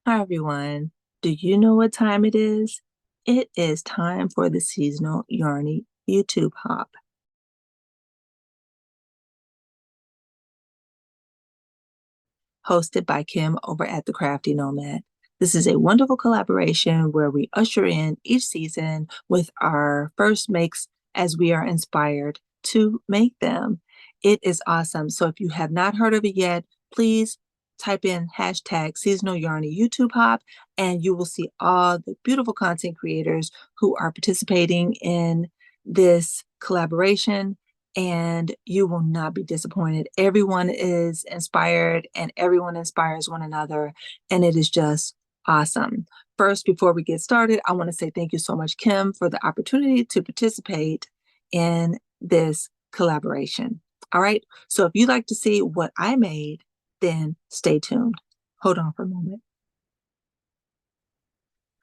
Hi, everyone. Do you know what time it is? It is time for the seasonal Yarny YouTube hop, hosted by Kim over at the Crafty Nomad. This is a wonderful collaboration where we usher in each season with our first makes as we are inspired to make them. It is awesome. So if you have not heard of it yet, please type in hashtag seasonal Yarny YouTube hop and you will see all the beautiful content creators who are participating in this collaboration, and you will not be disappointed. Everyone is inspired and everyone inspires one another, and it is just awesome. First, before we get started, I want to say thank you so much, Kim, for the opportunity to participate in this collaboration. All right, so if you'd like to see what I made, then stay tuned. Hold on for a moment.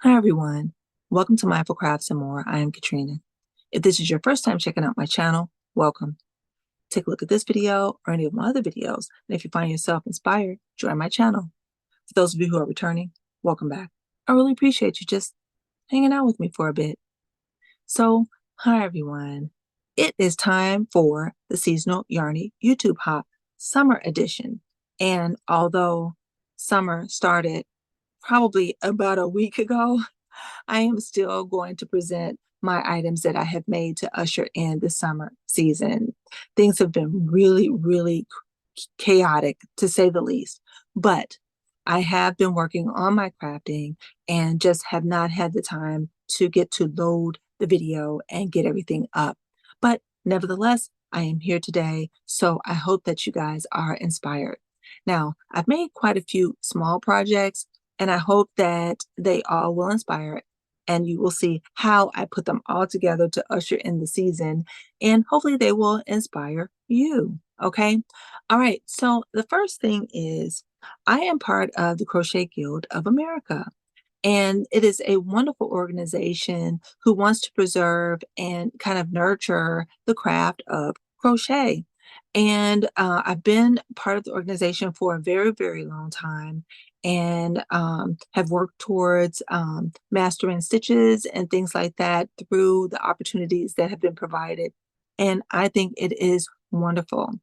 Hi, everyone. Welcome to Mindful Crafts and More. I am Katrina. If this is your first time checking out my channel, welcome. Take a look at this video or any of my other videos. And if you find yourself inspired, join my channel. For those of you who are returning, welcome back. I really appreciate you just hanging out with me for a bit. So, hi everyone. It is time for the seasonal Yarny YouTube Hop Summer Edition. And although summer started probably about a week ago, I am still going to present my items that I have made to usher in the summer season. Things have been really, really chaotic to say the least, but I have been working on my crafting and just have not had the time to get to load the video and get everything up. But nevertheless, I am here today, so I hope that you guys are inspired. Now, I've made quite a few small projects, and I hope that they all will inspire, and you will see how I put them all together to usher in the season, and hopefully they will inspire you. Okay. All right. So the first thing is I am part of the Crochet Guild of America. And it is a wonderful organization who wants to preserve and kind of nurture the craft of crochet. And I've been part of the organization for a very, very long time and have worked towards mastering stitches and things like that through the opportunities that have been provided. And I think it is wonderful.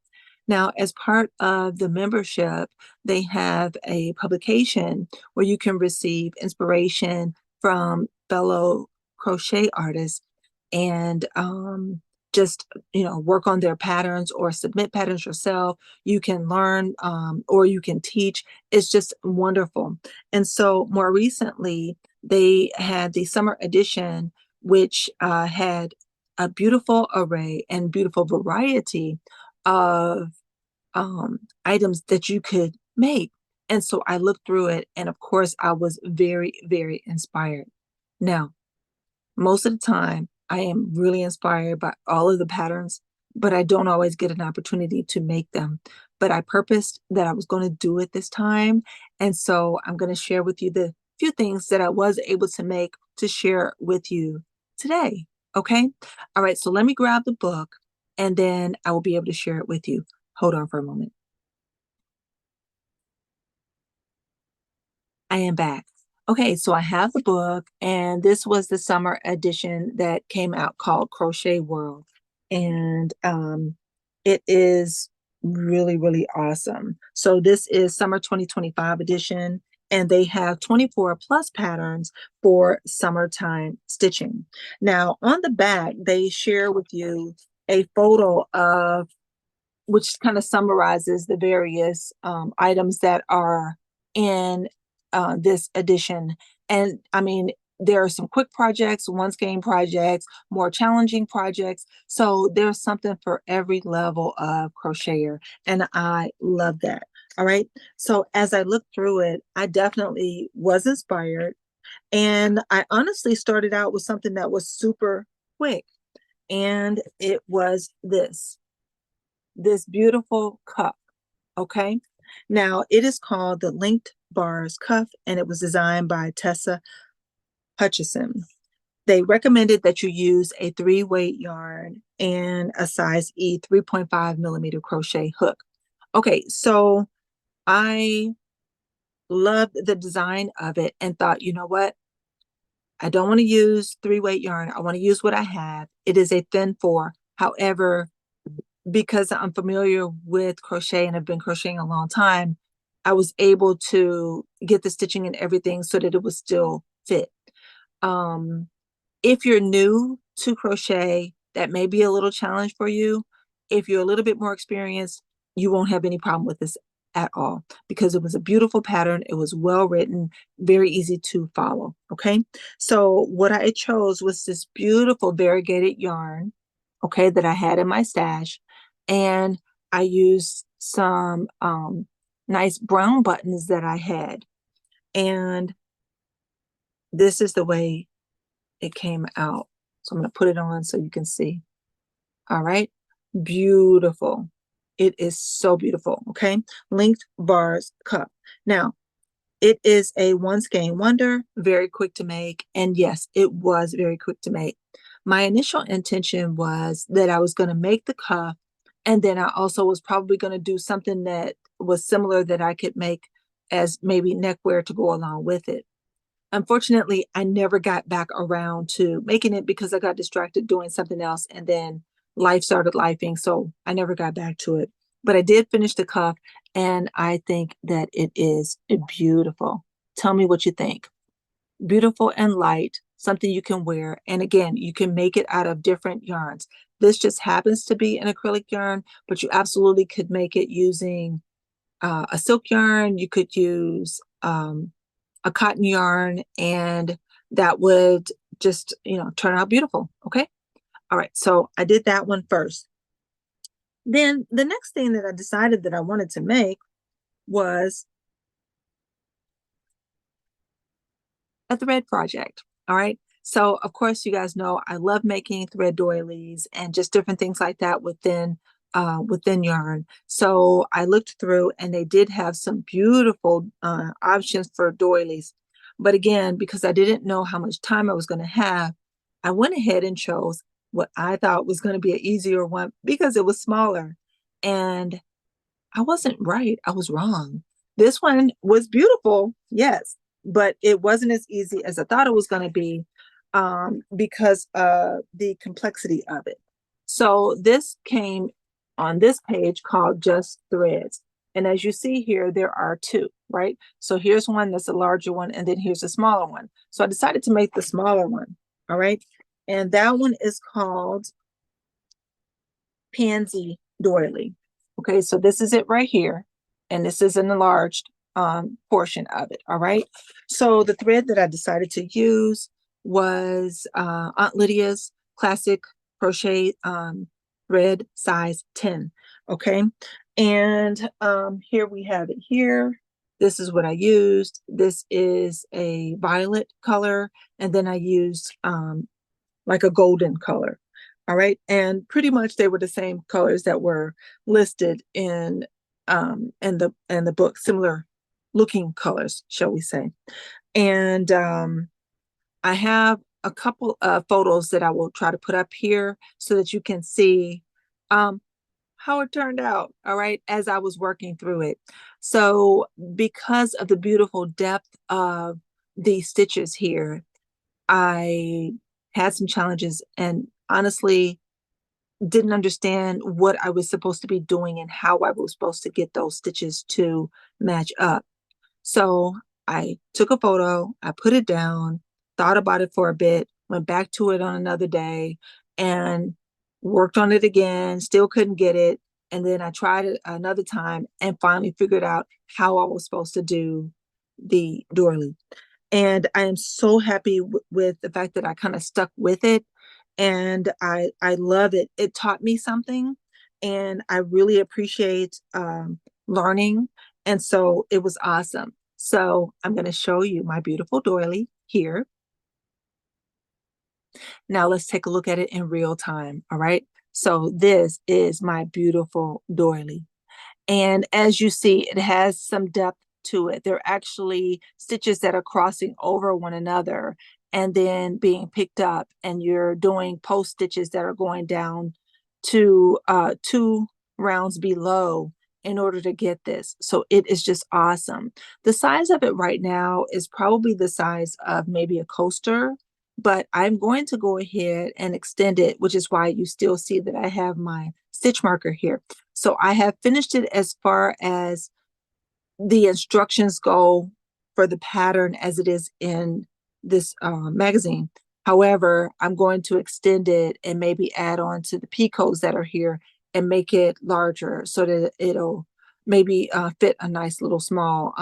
Now, as part of the membership, they have a publication where you can receive inspiration from fellow crochet artists and just work on their patterns or submit patterns yourself. You can learn or you can teach. It's just wonderful. And so more recently they had the summer edition, which had a beautiful array and beautiful variety of items that you could make. And so I looked through it, and of course, I was very, very inspired. Now, most of the time, I am really inspired by all of the patterns, but I don't always get an opportunity to make them. But I purposed that I was going to do it this time. And so I'm going to share with you the few things that I was able to make to share with you today. Okay. All right. So let me grab the book and then I will be able to share it with you. Hold on for a moment. I am back. Okay, so I have the book, and this was the summer edition that came out called Crochet World. And it is really, really awesome. So this is summer 2025 edition, and they have 24 plus patterns for summertime stitching. Now, on the back, they share with you a photo of which kind of summarizes the various items that are in this edition. And I mean, there are some quick projects, one skein projects, more challenging projects. So there's something for every level of crocheter. And I love that. All right. So as I looked through it, I definitely was inspired. And I honestly started out with something that was super quick. And it was this beautiful cup. Okay. Now it is called the Linked Bars Cuff, and it was designed by Tessa Hutchison. They recommended that you use a 3-weight yarn and a size E 3.5 millimeter crochet hook. Okay, so I loved the design of it and thought, you know what? I don't want to use 3-weight yarn. I want to use what I have. It is a thin 4. However, because I'm familiar with crochet and have been crocheting a long time, I was able to get the stitching and everything so that it would still fit. If you're new to crochet, that may be a little challenge for you. If you're a little bit more experienced, you won't have any problem with this at all because it was a beautiful pattern. It was well written, very easy to follow. Okay. So what I chose was this beautiful variegated yarn, okay, that I had in my stash. And I used some nice brown buttons that I had. And this is the way it came out. So I'm going to put it on so you can see. All right. Beautiful. It is so beautiful. Okay. Linked bars cup. Now, it is a one skein wonder, very quick to make. And yes, it was very quick to make. My initial intention was that I was going to make the cuff. And then I also was probably going to do something that was similar that I could make as maybe neckwear to go along with it. Unfortunately, I never got back around to making it because I got distracted doing something else and then life started lifing. So I never got back to it. But I did finish the cuff and I think that it is beautiful. Tell me what you think. Beautiful and light, something you can wear. And again, you can make it out of different yarns. This just happens to be an acrylic yarn, but you absolutely could make it using a silk yarn. You could use a cotton yarn, and that would just, turn out beautiful. Okay. All right. So I did that one first. Then the next thing that I decided that I wanted to make was a thread project. All right. So of course, you guys know I love making thread doilies and just different things like that within yarn. So I looked through and they did have some beautiful options for doilies. But again, because I didn't know how much time I was going to have, I went ahead and chose what I thought was going to be an easier one because it was smaller. And I wasn't right. I was wrong. This one was beautiful, yes, but it wasn't as easy as I thought it was going to be because of the complexity of it. So this came on this page called Just Threads. And as you see here, there are two, right? So here's one that's a larger one, and then here's a smaller one. So I decided to make the smaller one, all right? And that one is called Pansy Doily. Okay, so this is it right here, and this is an enlarged portion of it. All right, so the thread that I decided to use was Aunt Lydia's classic crochet thread size 10. Okay, and here we have it here. This is what I used. This is a violet color, and then I used like a golden color. All right. And pretty much they were the same colors that were listed in the book, similar looking colors, shall we say. And I have a couple of photos that I will try to put up here so that you can see how it turned out, all right, as I was working through it. So because of the beautiful depth of the stitches here, I had some challenges and honestly didn't understand what I was supposed to be doing and how I was supposed to get those stitches to match up. So I took a photo, I put it down, thought about it for a bit, went back to it on another day and worked on it again, still couldn't get it. And then I tried it another time and finally figured out how I was supposed to do the doily. And I am so happy with the fact that I kind of stuck with it. And I love it. It taught me something and I really appreciate learning. And so it was awesome. So I'm going to show you my beautiful doily here. Now let's take a look at it in real time. All right. So this is my beautiful doily. And as you see, it has some depth to it. They're actually stitches that are crossing over one another and then being picked up, and you're doing post stitches that are going down to 2 rounds below in order to get this. So it is just awesome. The size of it right now is probably the size of maybe a coaster, but I'm going to go ahead and extend it, which is why you still see that I have my stitch marker here. So I have finished it as far as the instructions go for the pattern as it is in this magazine. However, I'm going to extend it and maybe add on to the picots that are here and make it larger so that it'll maybe fit a nice little small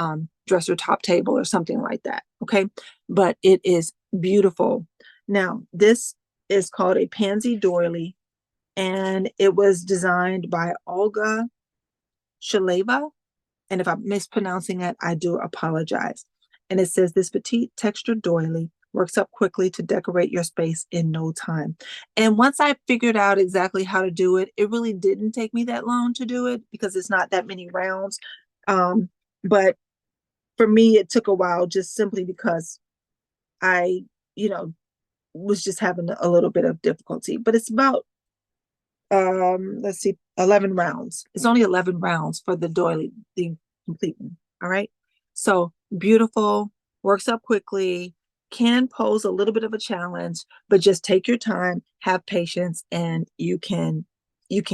dresser top table or something like that. Okay, but it is beautiful. Now, this is called a pansy doily, and it was designed by Olga Shaleva. And if I'm mispronouncing it, I do apologize. And it says this petite textured doily works up quickly to decorate your space in no time. And once I figured out exactly how to do it, it really didn't take me that long to do it because it's not that many rounds. But for me, it took a while just simply because I, was just having a little bit of difficulty. But it's about let's see, 11 rounds. It's only 11 rounds for the doily, the complete one. All right. So beautiful, works up quickly, can pose a little bit of a challenge, but just take your time, have patience, and you can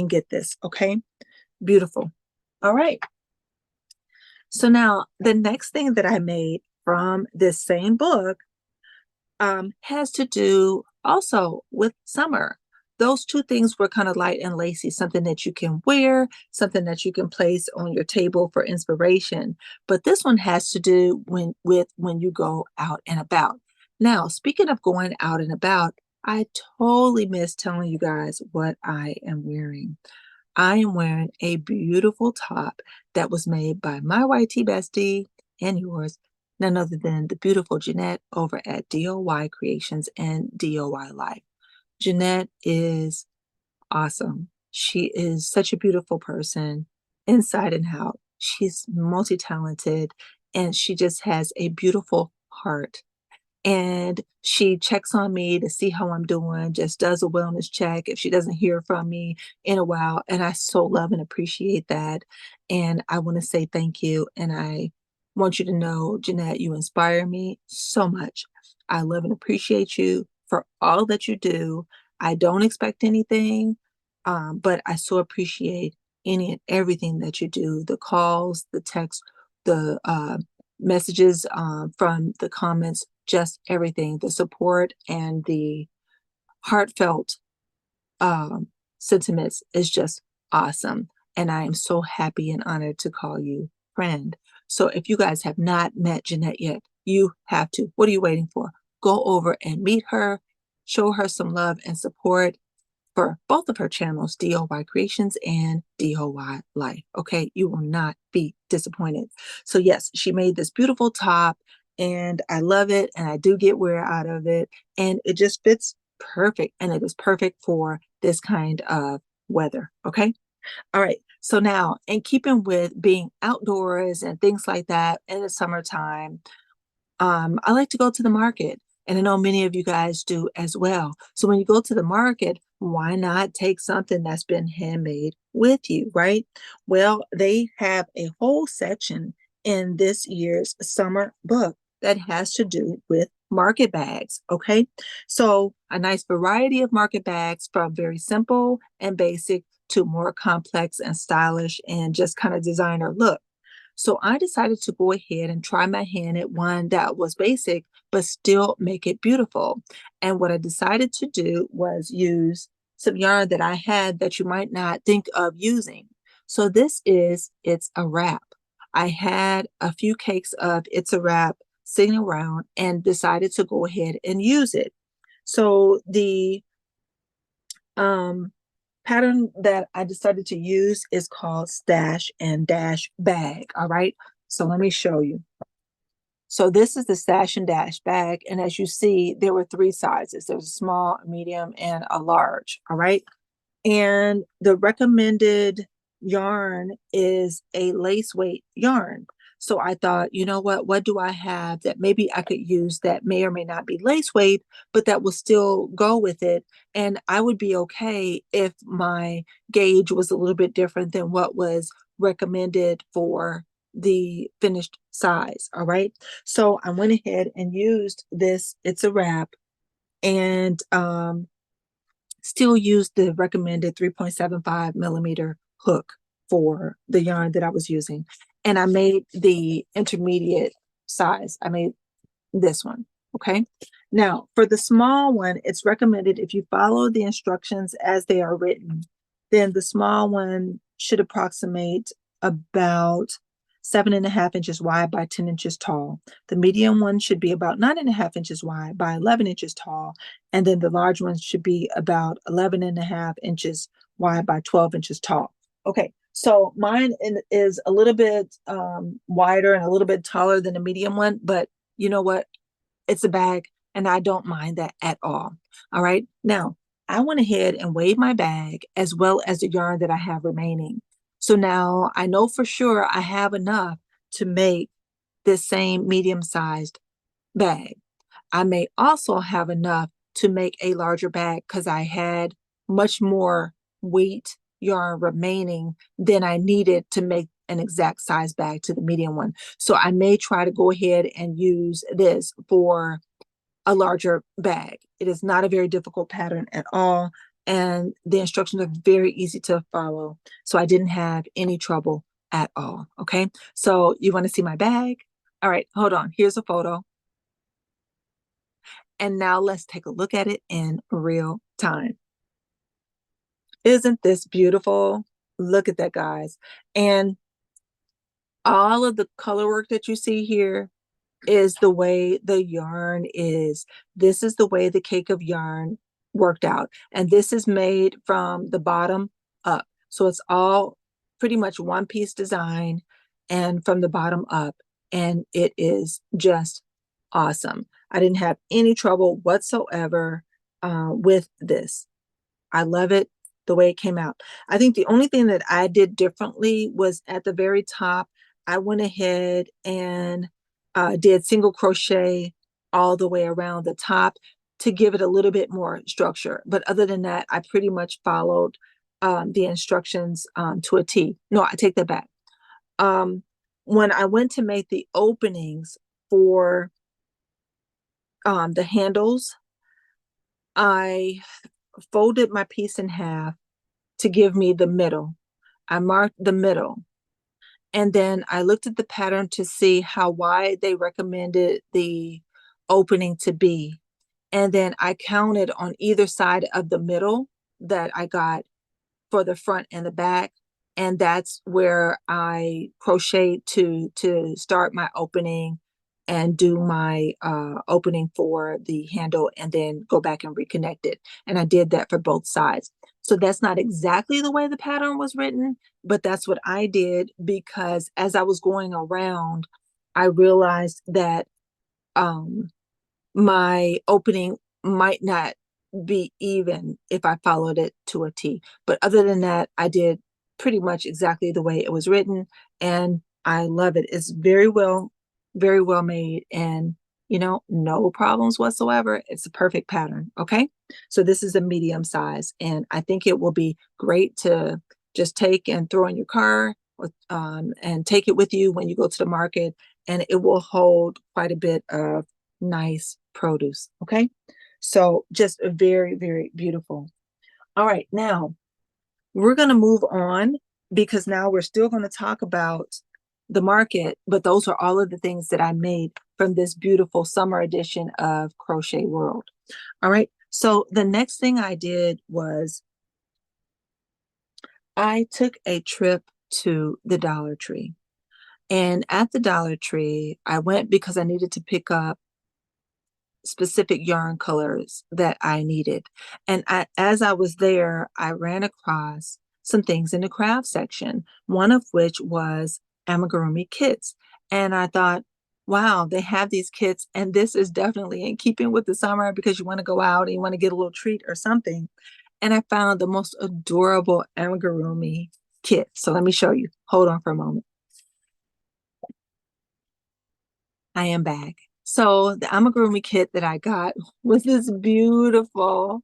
get this. Okay. Beautiful. All right. So now the next thing that I made from this same book has to do also with summer. Those two things were kind of light and lacy, something that you can wear, something that you can place on your table for inspiration. But this one has to do with when you go out and about. Now, speaking of going out and about, I totally missed telling you guys what I am wearing. I am wearing a beautiful top that was made by my YT Bestie and yours, none other than the beautiful Jeanette over at DOY Creations and DOY Life. Jeanette is awesome. She is such a beautiful person inside and out. She's multi-talented and she just has a beautiful heart. And she checks on me to see how I'm doing, just does a wellness check if she doesn't hear from me in a while. And I so love and appreciate that. And I want to say thank you. And I want you to know, Jeanette, you inspire me so much. I love and appreciate you for all that you do. I don't expect anything, but I so appreciate any and everything that you do, the calls, the texts, the messages from the comments, just everything, the support and the heartfelt sentiments is just awesome. And I am so happy and honored to call you friend. So if you guys have not met Jeanette yet, you have to. What are you waiting for? Go over and meet her, show her some love and support for both of her channels, DOY Creations and DOY Life. Okay, you will not be disappointed. So yes, she made this beautiful top and I love it and I do get wear out of it and it just fits perfect and it is perfect for this kind of weather. Okay. All right. So now, in keeping with being outdoors and things like that in the summertime, I like to go to the market, and I know many of you guys do as well. So when you go to the market, why not take something that's been handmade with you, right? Well, they have a whole section in this year's summer book that has to do with market bags, okay? So a nice variety of market bags from very simple and basic to more complex and stylish and just kind of designer look. So I decided to go ahead and try my hand at one that was basic, but still make it beautiful. And what I decided to do was use some yarn that I had that you might not think of using. So It's a Wrap. I had a few cakes of It's a Wrap sitting around and decided to go ahead and use it. So the pattern that I decided to use is called Stash and Dash Bag. All right. So let me show you. So this is the Stash and Dash bag. And as you see, there were three sizes. There was a small, a medium, and a large. All right. And the recommended yarn is a lace weight yarn. So I thought, you know what do I have that maybe I could use that may or may not be lace weight, but that will still go with it. And I would be okay if my gauge was a little bit different than what was recommended for the finished size. All right. So I went ahead and used this. It's a wrap, and still used the recommended 3.75 millimeter hook for the yarn that I was using. And I made the intermediate size. I made this one. Okay. Now, for the small one, it's recommended if you follow the instructions as they are written, then the small one should approximate about 7.5 inches wide by 10 inches tall. The medium one should be about 9.5 inches wide by 11 inches tall. And then the large one should be about 11.5 inches wide by 12 inches tall. Okay. So mine is a little bit wider and a little bit taller than the medium one, but you know what? It's a bag and I don't mind that at all. All right. Now, I went ahead and weighed my bag as well as the yarn that I have remaining. So now I know for sure I have enough to make this same medium-sized bag. I may also have enough to make a larger bag because I had much more weight yarn remaining than I needed to make an exact size bag to the medium one. So I may try to go ahead and use this for a larger bag. It is not a very difficult pattern at all. And the instructions are very easy to follow. So I didn't have any trouble at all. Okay. So you want to see my bag? All right, hold on. Here's a photo. And now let's take a look at it in real time. Isn't this beautiful? Look at that, guys. And all of the color work that you see here is the way the yarn is. This is the way the cake of yarn worked out. And this is made from the bottom up. So it's all pretty much one piece design and from the bottom up. And it is just awesome. I didn't have any trouble whatsoever with this. I love it the way it came out. I think the only thing that I did differently was at the very top, I went ahead and did single crochet all the way around the top to give it a little bit more structure. But other than that, I pretty much followed the instructions to a T. No, I take that back. When I went to make the openings for the handles, I folded my piece in half to give me the middle. I marked the middle. And then I looked at the pattern to see how wide they recommended the opening to be. And then I counted on either side of the middle that I got for the front and the back. And that's where I crocheted to start my opening and do my opening for the handle and then go back and reconnect it. And I did that for both sides. So that's not exactly the way the pattern was written, but that's what I did because as I was going around, I realized that my opening might not be even if I followed it to a T. But other than that, I did pretty much exactly the way it was written. And I love it. It's very well made. And, you know, no problems whatsoever. It's a perfect pattern. Okay. So this is a medium size. And I think it will be great to just take and throw in your car and take it with you when you go to the market. And it will hold quite a bit of nice produce. Okay. So just very, very beautiful. All right. Now we're going to move on because now we're still going to talk about the market, but those are all of the things that I made from this beautiful summer edition of Crochet World. All right. So the next thing I did was I took a trip to the Dollar Tree. And at the Dollar Tree, I went because I needed to pick up specific yarn colors that I needed. And as I was there, I ran across some things in the craft section, one of which was amigurumi kits. And I thought, wow, they have these kits, and this is definitely in keeping with the summer because you want to go out and you want to get a little treat or something. And I found the most adorable amigurumi kit. So let me show you. Hold on for a moment. I am back. So the amigurumi kit that I got was this beautiful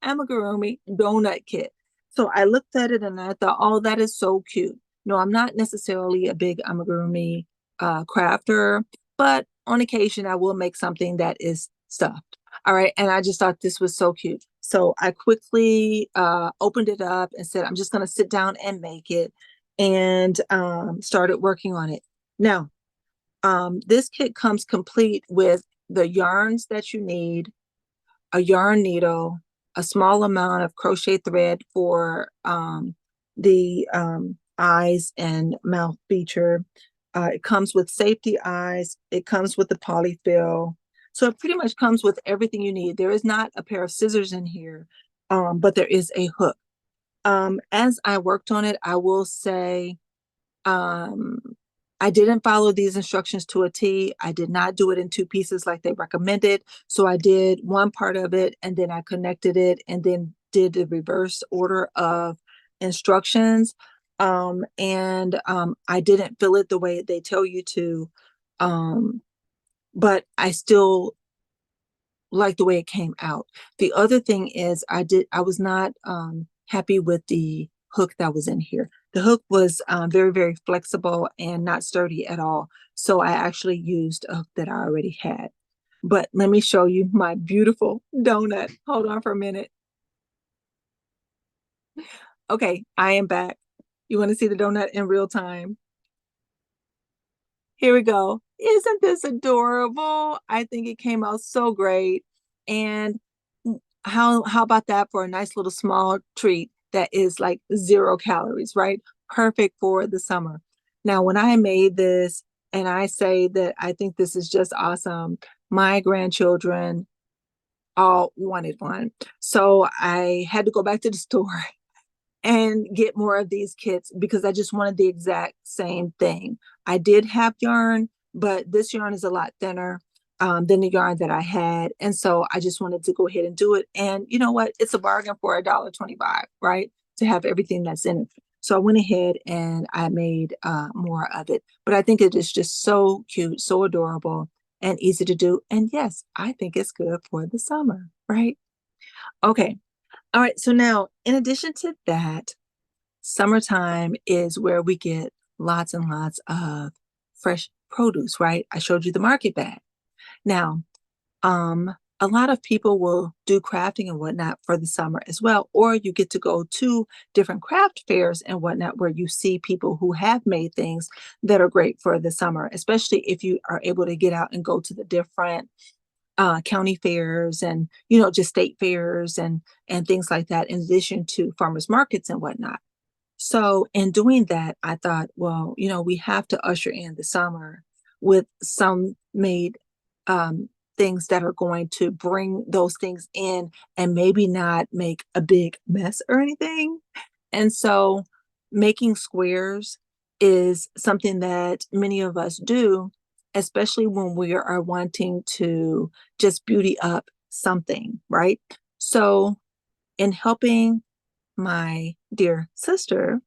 amigurumi donut kit. So I looked at it and I thought, oh, that is so cute. No, I'm not necessarily a big amigurumi crafter, but on occasion I will make something that is stuffed. All right. And I just thought this was so cute. So I quickly opened it up and said, I'm just going to sit down and make it, and started working on it. Now, this kit comes complete with the yarns that you need, a yarn needle, a small amount of crochet thread for the eyes and mouth feature. It comes with safety eyes. It comes with the polyfill. So it pretty much comes with everything you need. There is not a pair of scissors in here, but there is a hook. As I worked on it, I will say um, I didn't follow these instructions to a T. I did not do it in two pieces like they recommended. So I did one part of it and then I connected it and then did the reverse order of instructions. I didn't fill it the way they tell you to. But I still like the way it came out. The other thing is I was not happy with the hook that was in here. The hook was very, very flexible and not sturdy at all. So I actually used a hook that I already had. But let me show you my beautiful donut. Hold on for a minute. Okay, I am back. You want to see the donut in real time? Here we go. Isn't this adorable? I think it came out so great. And how about that for a nice little small treat that is like 0 calories, right? Perfect for the summer. Now, when I made this, and I say that I think this is just awesome, my grandchildren all wanted one. So I had to go back to the store and get more of these kits because I just wanted the exact same thing. I did have yarn, but this yarn is a lot thinner than the yarn that I had. And so I just wanted to go ahead and do it. And you know what? It's a bargain for $1.25, right? To have everything that's in it. So I went ahead and I made more of it. But I think it is just so cute, so adorable, and easy to do. And yes, I think it's good for the summer, right? Okay. All right. So now, in addition to that, summertime is where we get lots and lots of fresh produce, right? I showed you the market bag. Now, a lot of people will do crafting and whatnot for the summer as well, or you get to go to different craft fairs and whatnot where you see people who have made things that are great for the summer, especially if you are able to get out and go to the different county fairs and just state fairs and things like that, in addition to farmers markets and whatnot. So in doing that, I thought, well, we have to usher in the summer with some made things that are going to bring those things in and maybe not make a big mess or anything. And so making squares is something that many of us do, especially when we are wanting to just beauty up something, right? So in helping my dear sister,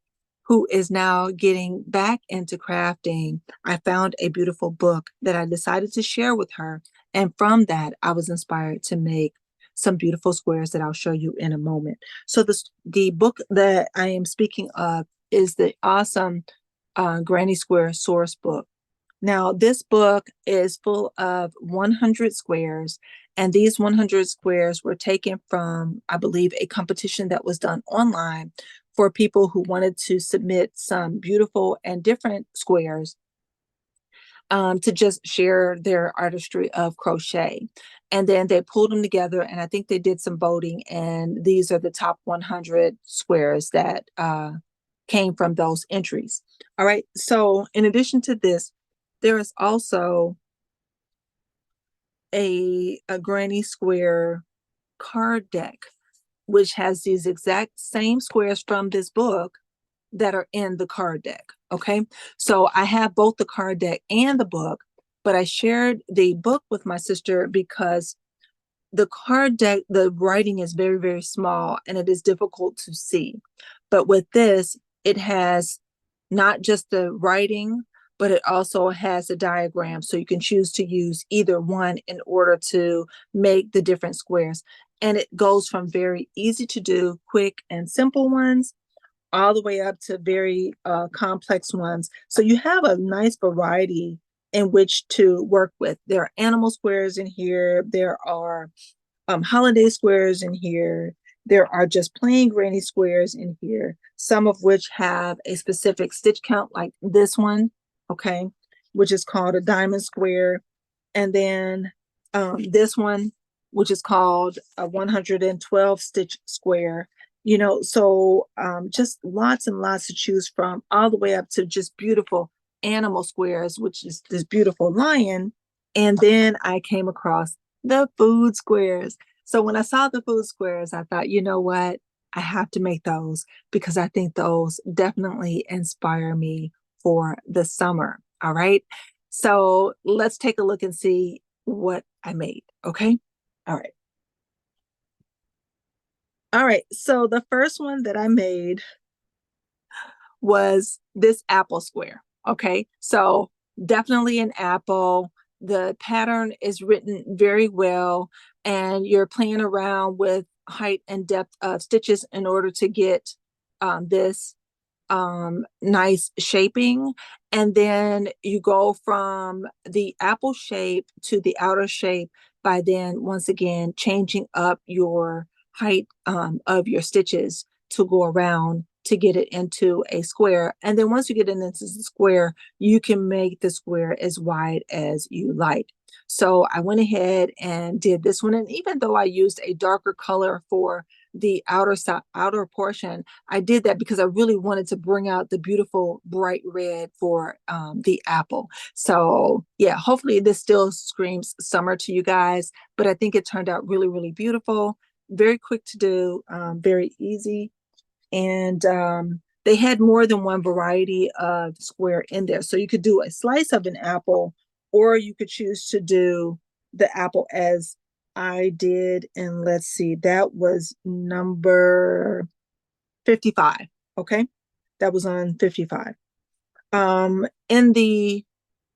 who is now getting back into crafting, I found a beautiful book that I decided to share with her. And from that, I was inspired to make some beautiful squares that I'll show you in a moment. So the book that I am speaking of is the awesome Granny Square Source book. Now, this book is full of 100 squares, and these 100 squares were taken from, I believe, a competition that was done online for people who wanted to submit some beautiful and different squares to just share their artistry of crochet. And then they pulled them together, and I think they did some voting, and these are the top 100 squares that came from those entries. All right. So in addition to this, there is also a Granny Square card deck, which has these exact same squares from this book that are in the card deck. Okay. So I have both the card deck and the book, but I shared the book with my sister because the card deck, the writing is very, very small and it is difficult to see. But with this, it has not just the writing, but it also has a diagram. So you can choose to use either one in order to make the different squares. And it goes from very easy to do, quick and simple ones, all the way up to very complex ones. So you have a nice variety in which to work with. There are animal squares in here. There are holiday squares in here. There are just plain granny squares in here, some of which have a specific stitch count, like this one, okay, which is called a diamond square. And then this one, which is called a 112 stitch square. You know, so just lots and lots to choose from, all the way up to just beautiful animal squares, which is this beautiful lion. And then I came across the food squares. So when I saw the food squares, I thought, you know what? I have to make those because I think those definitely inspire me for the summer. All right. So let's take a look and see what I made. Okay. All right. All right. So the first one that I made was this apple square. Okay. So definitely an apple. The pattern is written very well, and you're playing around with height and depth of stitches in order to get this nice shaping. And then you go from the apple shape to the outer shape by then once again changing up your height of your stitches to go around to get it into a square. And then once you get it into the square, you can make the square as wide as you like. So I went ahead and did this one. And even though I used a darker color for the outer portion, I did that because I really wanted to bring out the beautiful bright red for the apple. So yeah, hopefully this still screams summer to you guys, but I think it turned out really, really beautiful. Very quick to do, very easy. And they had more than one variety of square in there. So you could do a slice of an apple, or you could choose to do the apple as I did. And let's see, that was number 55. Okay. That was on 55. In the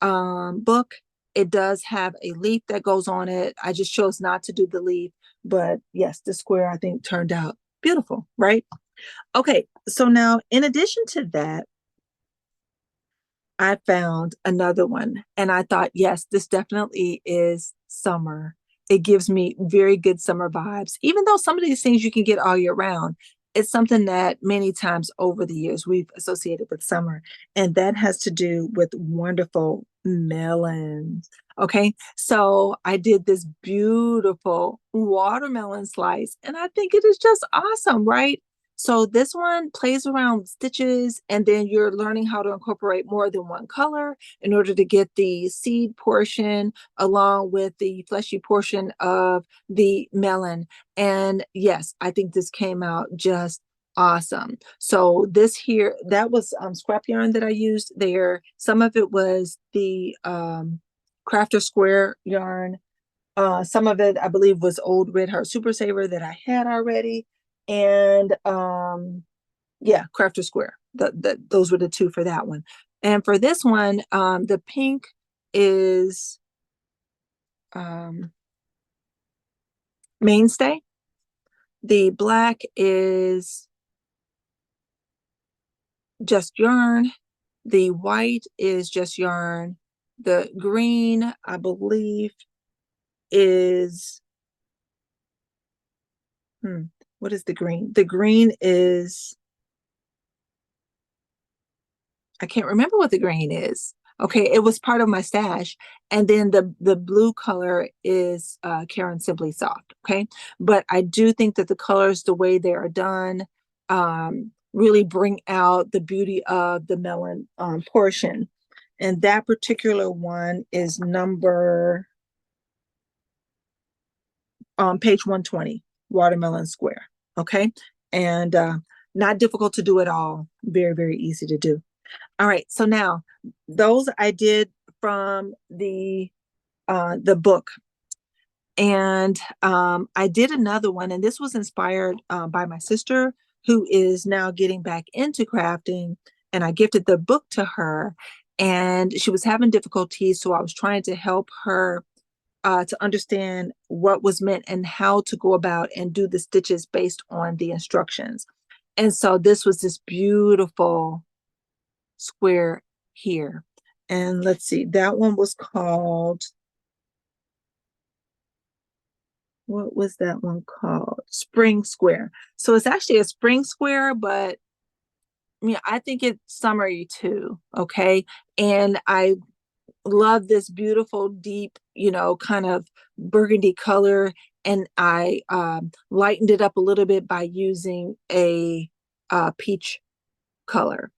book, it does have a leaf that goes on it. I just chose not to do the leaf, but yes, the square I think turned out beautiful, right? Okay, so now in addition to that, I found another one and I thought, yes, this definitely is summer. It gives me very good summer vibes. Even though some of these things you can get all year round, it's something that many times over the years we've associated with summer, and that has to do with wonderful melons. Okay, so I did this beautiful watermelon slice, and I think it is just awesome, right? So this one plays around with stitches, and then you're learning how to incorporate more than one color in order to get the seed portion along with the fleshy portion of the melon. And yes, I think this came out just awesome. So this here, that was scrap yarn that I used there. Some of it was the Crafter Square yarn. Some of it, I believe, was old Red Heart Super Saver that I had already. And yeah, Crafter Square. Those were the two for that one. And for this one, the pink is Mainstay. The black is Just Yarn. The white is Just Yarn. The green, I believe, is what is the green? The green is, I can't remember what the green is. Okay, it was part of my stash. And then the blue color is Karen Simply Soft. Okay, but I do think that the colors, the way they are done, really bring out the beauty of the melon portion. And that particular one is number page 120, Watermelon Square. Okay, and not difficult to do at all. Very, very easy to do. All right, so now those I did from the book, and I did another one, and this was inspired by my sister, who is now getting back into crafting, and I gifted the book to her, and she was having difficulties, so I was trying to help her to understand what was meant and how to go about and do the stitches based on the instructions. And so this was this beautiful square here. And let's see, that one was called, what was that one called? Spring Square. So it's actually a spring square, but yeah, I think it's summery too. Okay. And I love this beautiful, deep, kind of burgundy color. And I lightened it up a little bit by using a peach color.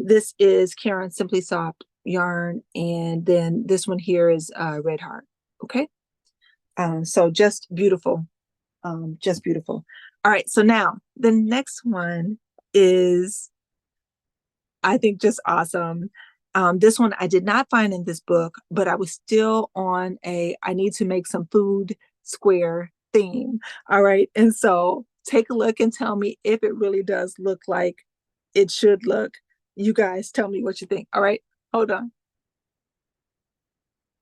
This is Karen Simply Soft yarn. And then this one here is Red Heart. Okay. So just beautiful. Just beautiful. All right. So now the next one is, I think, just awesome. This one I did not find in this book, but I was still on I need to make some food square theme. All right. And so take a look and tell me if it really does look like it should look. You guys tell me what you think. All right. Hold on.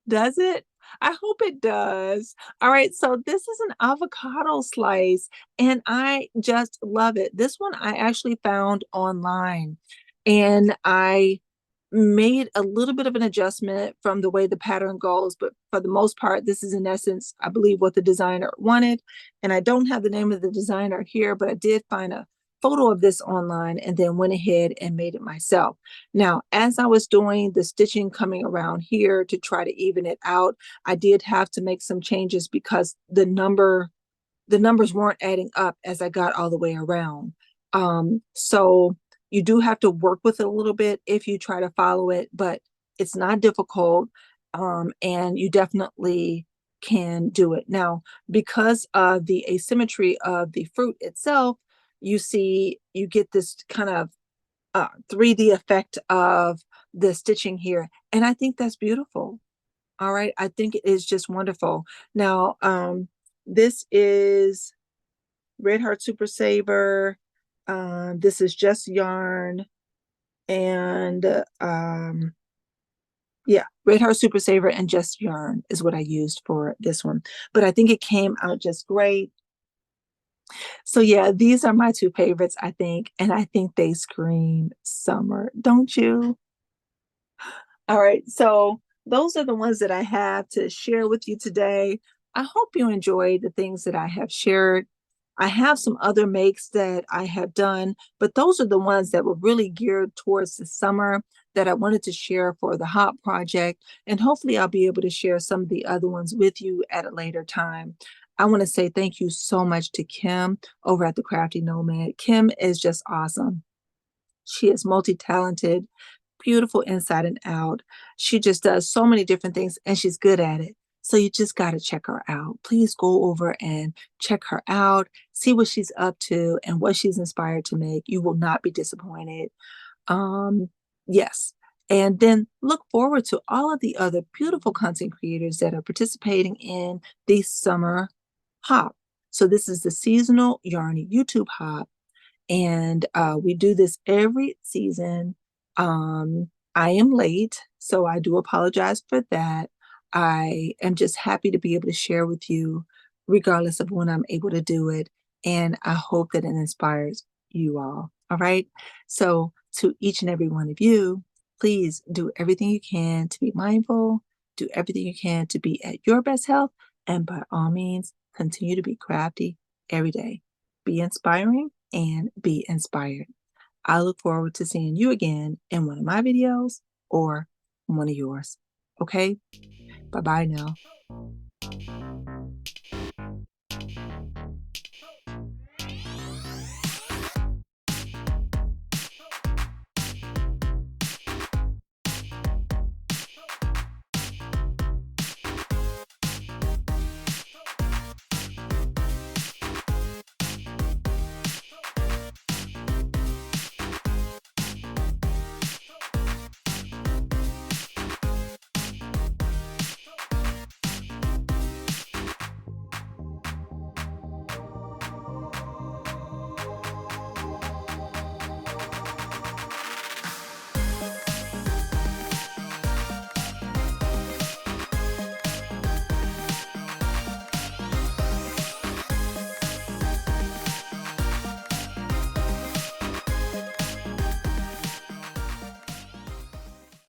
Does it? I hope it does. All right, so this is an avocado slice, and I just love it. This one I actually found online, and I made a little bit of an adjustment from the way the pattern goes, but for the most part, this is in essence, I believe, what the designer wanted. And I don't have the name of the designer here, but I did find a photo of this online and then went ahead and made it myself. Now, as I was doing the stitching coming around here to try to even it out, I did have to make some changes because the numbers weren't adding up as I got all the way around. So you do have to work with it a little bit if you try to follow it, but it's not difficult. And you definitely can do it. Now, because of the asymmetry of the fruit itself, you get this kind of 3D effect of the stitching here. And I think that's beautiful. All right. I think it is just wonderful. Now, this is Red Heart Super Saver. This is just yarn. And yeah, Red Heart Super Saver and just yarn is what I used for this one. But I think it came out just great. So yeah, these are my two favorites, I think. And I think they scream summer, don't you? All right. So those are the ones that I have to share with you today. I hope you enjoyed the things that I have shared. I have some other makes that I have done, but those are the ones that were really geared towards the summer that I wanted to share for the Hop Project. And hopefully I'll be able to share some of the other ones with you at a later time. I want to say thank you so much to Kim over at the Crafty Nomad. Kim is just awesome. She is multi-talented, beautiful inside and out. She just does so many different things and she's good at it. So you just got to check her out. Please go over and check her out, see what she's up to and what she's inspired to make. You will not be disappointed. Yes. And then look forward to all of the other beautiful content creators that are participating in the summer hop. So this is the seasonal Yarny YouTube hop, and we do this every season. I am late, so I do apologize for that. I am just happy to be able to share with you, regardless of when I'm able to do it. And I hope that it inspires you all. All right. So, to each and every one of you, please do everything you can to be mindful, do everything you can to be at your best health, and by all means, continue to be crafty every day. Be inspiring and be inspired. I look forward to seeing you again in one of my videos or one of yours. Okay? Bye-bye now.